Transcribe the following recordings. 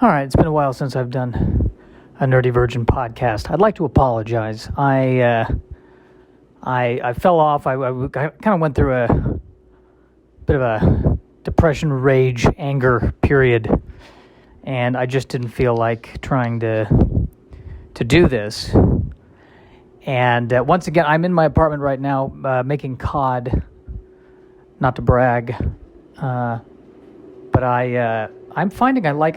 All right, it's been a while since I've done a Nerdy Virgin podcast. I'd like to apologize. I fell off. I kind of went through a bit of a depression, rage, anger period, and I just didn't feel like trying to do this. And once again, I'm in my apartment right now making cod. Not to brag, but I'm finding I like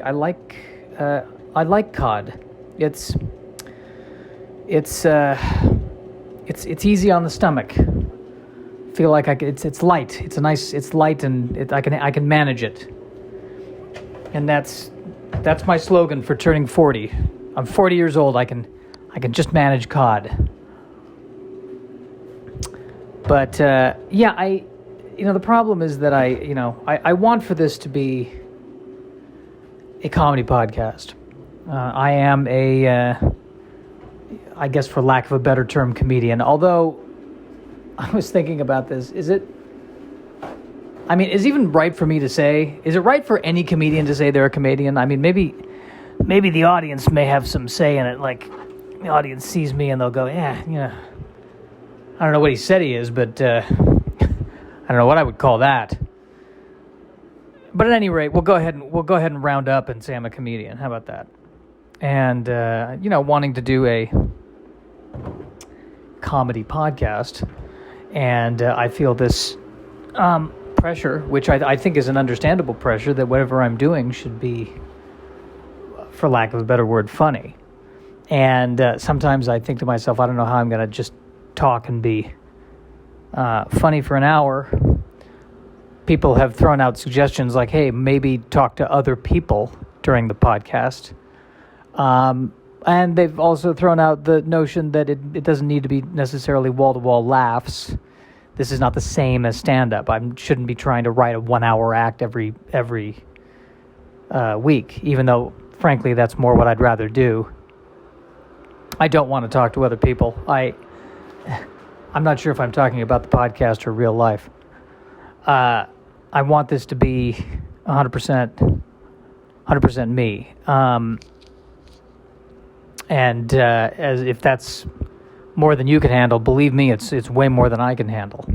cod. It's easy on the stomach. Feel like it's light. It's light and I can manage it. And that's my slogan for turning 40. I'm 40 years old. I can just manage cod. But the problem is that I want for this to be a comedy podcast. I am I guess for lack of a better term, comedian. Although I was thinking about this, is it even right for me to say? Is it right for any comedian to say they're a comedian? I mean, maybe the audience may have some say in it. Like the audience sees me and they'll go, I don't know what he said he is, but I don't know what I would call that. But at any rate, we'll go ahead and round up and say I'm a comedian. How about that? And wanting to do a comedy podcast, and I feel this pressure, which I think is an understandable pressure, that whatever I'm doing should be, for lack of a better word, funny. And sometimes I think to myself, I don't know how I'm going to just talk and be funny for an hour. People have thrown out suggestions like, hey, maybe talk to other people during the podcast. And they've also thrown out the notion that it doesn't need to be necessarily wall-to-wall laughs. This is not the same as stand-up. I shouldn't be trying to write a 1-hour act every week, even though, frankly, that's more what I'd rather do. I don't want to talk to other people. I'm not sure if I'm talking about the podcast or real life. I want this to be 100% me. And as if that's more than you can handle, believe me, it's way more than I can handle.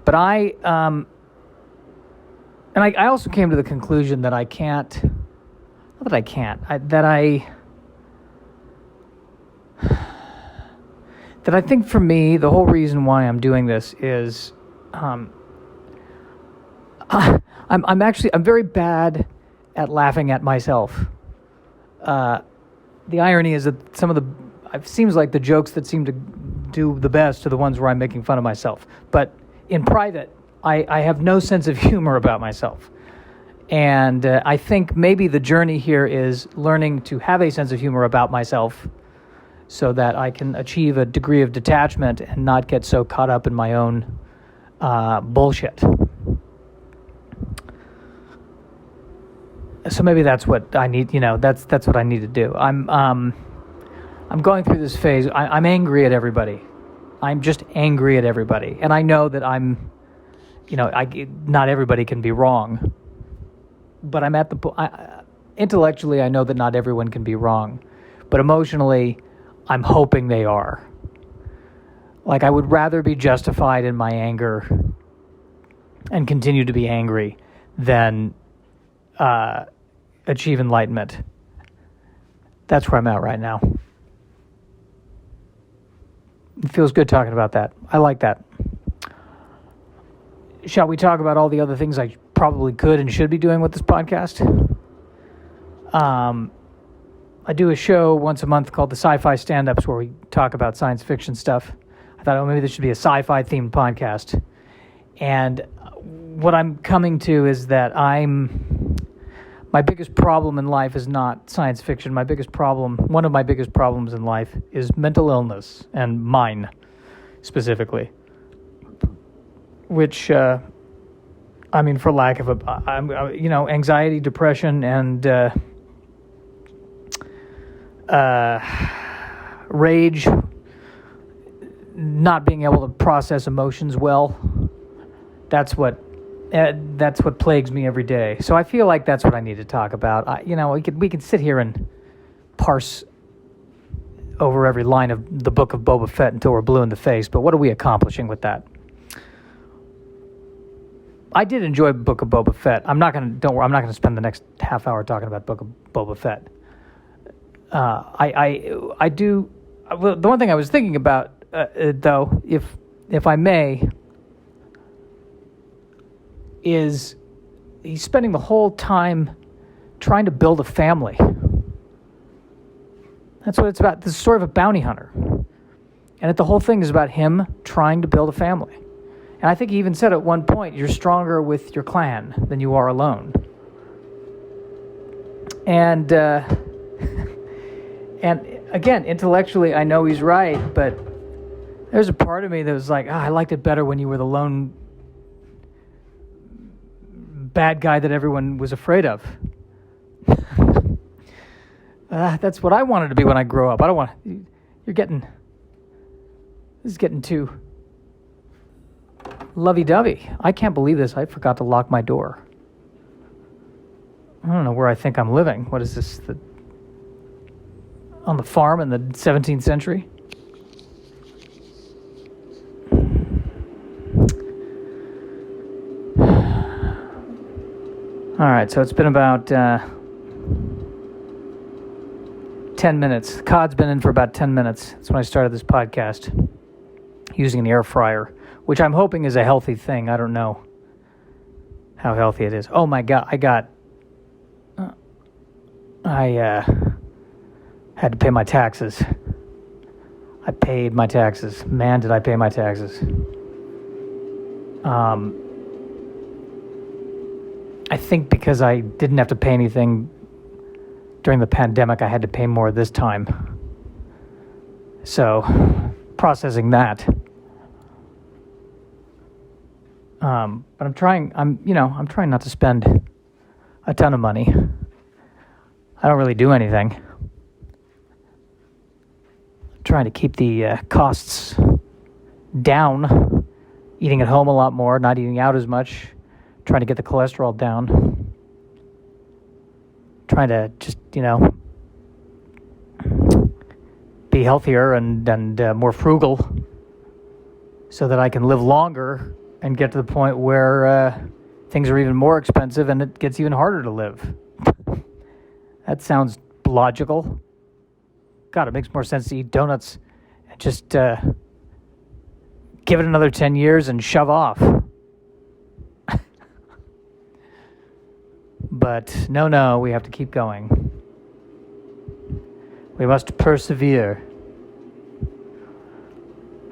But I also came to the conclusion that I can't. Not that I can't. That I think for me, the whole reason why I'm doing this is I'm very bad at laughing at myself. The irony is that it seems like the jokes that seem to do the best are the ones where I'm making fun of myself. But in private, I have no sense of humor about myself. And I think maybe the journey here is learning to have a sense of humor about myself so that I can achieve a degree of detachment and not get so caught up in my own bullshit. So maybe that's what I need. That's what I need to do. I'm going through this phase. I'm angry at everybody. I'm just angry at everybody, and I know that not everybody can be wrong. But I'm at intellectually, I know that not everyone can be wrong, but emotionally, I'm hoping they are. Like, I would rather be justified in my anger and continue to be angry than achieve enlightenment. That's where I'm at right now. It feels good talking about that. I like that. Shall we talk about all the other things I probably could and should be doing with this podcast? I do a show once a month called the Sci-Fi Stand-Ups where we talk about science fiction stuff. I thought, maybe this should be a sci-fi themed podcast. And what I'm coming to is that my biggest problem in life is not science fiction. One of my biggest problems in life is mental illness, and mine specifically. Which, for lack of anxiety, depression, and rage, not being able to process emotions well. That's what That's what plagues me every day. So I feel like that's what I need to talk about. We can sit here and parse over every line of the book of Boba Fett until we're blue in the face, but what are we accomplishing with that? I did enjoy Book of Boba Fett. I'm not gonna spend the next half hour talking about Book of Boba Fett. I do. Well, the one thing I was thinking about, though, if I may, is he's spending the whole time trying to build a family. That's what it's about. This is the story of a bounty hunter. And the whole thing is about him trying to build a family. And I think he even said at one point, you're stronger with your clan than you are alone. And and again, intellectually, I know he's right, but there's a part of me that was like, I liked it better when you were the lone bad guy that everyone was afraid of. That's what I wanted to be when I grow up. I don't want. This is getting too lovey-dovey. I can't believe this. I forgot to lock my door. I don't know where I think I'm living. What is this? On the farm in the 17th century? All right, so it's been about 10 minutes. The cod's been in for about 10 minutes. That's when I started this podcast, using an air fryer, which I'm hoping is a healthy thing. I don't know how healthy it is. Oh my God, I had to pay my taxes. I paid my taxes. Man, did I pay my taxes. I think because I didn't have to pay anything during the pandemic, I had to pay more this time. So, processing that. But I'm trying not to spend a ton of money. I don't really do anything. I'm trying to keep the costs down. Eating at home a lot more, not eating out as much. Trying to get the cholesterol down. Trying to just, be healthier and more frugal so that I can live longer and get to the point where things are even more expensive and it gets even harder to live. That sounds logical. God, it makes more sense to eat donuts and just give it another 10 years and shove off. But no, we have to keep going. We must persevere.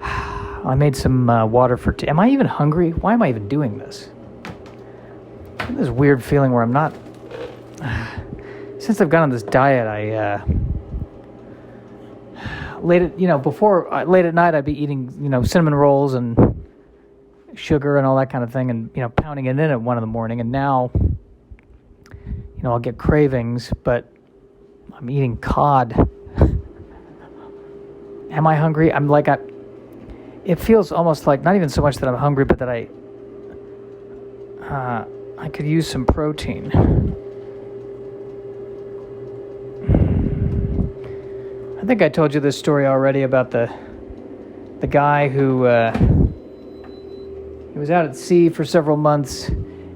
I made some water for tea. Am I even hungry? Why am I even doing this? I have this weird feeling where I'm not... Since I've gone on this diet, late at night I'd be eating, cinnamon rolls and sugar and all that kind of thing, and pounding it in at 1 a.m. And now, I'll get cravings, but I'm eating cod. Am I hungry? It feels almost like not even so much that I'm hungry, but that I could use some protein. I think I told you this story already about the guy who he was out at sea for several months,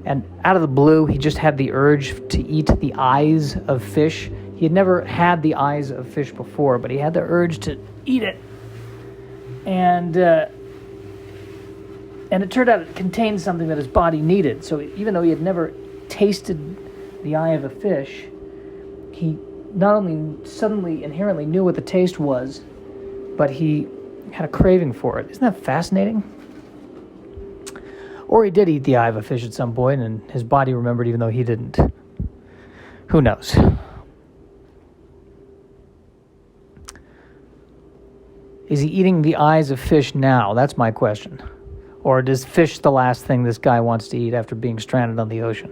and out of the blue, he just had the urge to eat the eyes of fish. He had never had the eyes of fish before, but he had the urge to eat it. And it turned out it contained something that his body needed. So even though he had never tasted the eye of a fish, he not only suddenly inherently knew what the taste was, but he had a craving for it. Isn't that fascinating? Or he did eat the eye of a fish at some point, and his body remembered even though he didn't. Who knows? Is he eating the eyes of fish now? That's my question. Or is fish the last thing this guy wants to eat after being stranded on the ocean?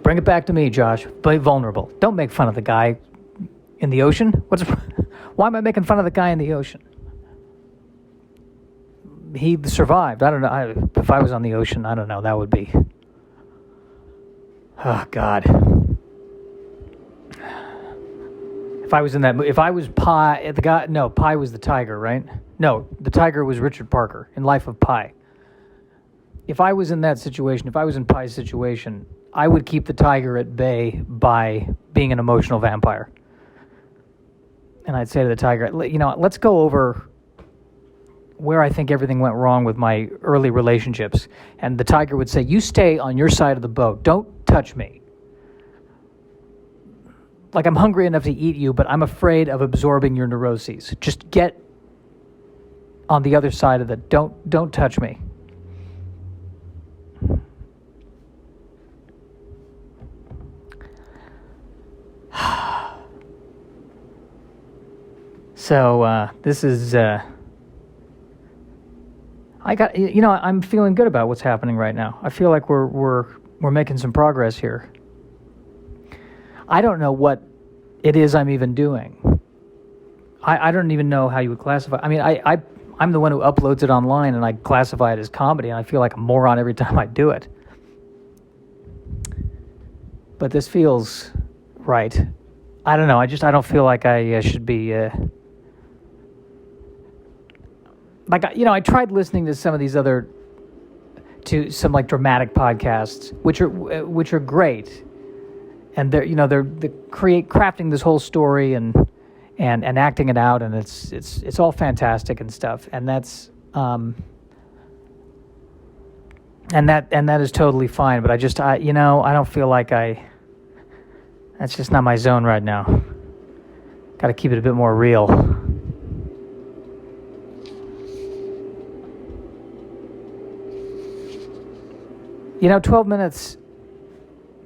Bring it back to me, Josh. Be vulnerable. Don't make fun of the guy in the ocean. Why am I making fun of the guy in the ocean? He survived. I don't know. If I was on the ocean, I don't know. That would be... Oh, God. If I was in that... If I was Pi... The guy... No, Pi was the tiger, right? No, the tiger was Richard Parker in Life of Pi. If I was in that situation, if I was in Pi's situation, I would keep the tiger at bay by being an emotional vampire. And I'd say to the tiger, let's go over where I think everything went wrong with my early relationships. And the tiger would say, you stay on your side of the boat. Don't touch me. Like, I'm hungry enough to eat you, but I'm afraid of absorbing your neuroses. Just get on the other side of the... Don't touch me. So this is... I'm feeling good about what's happening right now. I feel like we're making some progress here. I don't know what it is I'm even doing. I don't even know how you would classify. I mean, I'm the one who uploads it online, and I classify it as comedy, and I feel like a moron every time I do it. But this feels right. I don't know. I don't feel like I should be... I tried listening to some of these to some like dramatic podcasts, which are great, and they're crafting this whole story and acting it out, and it's all fantastic and stuff, and that's and that is totally fine. But I don't feel like that's just not my zone right now. Got to keep it a bit more real. 12 minutes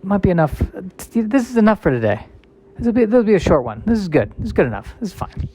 might be enough. This is enough for today. This will be a short one. This is good. This is good enough. This is fine.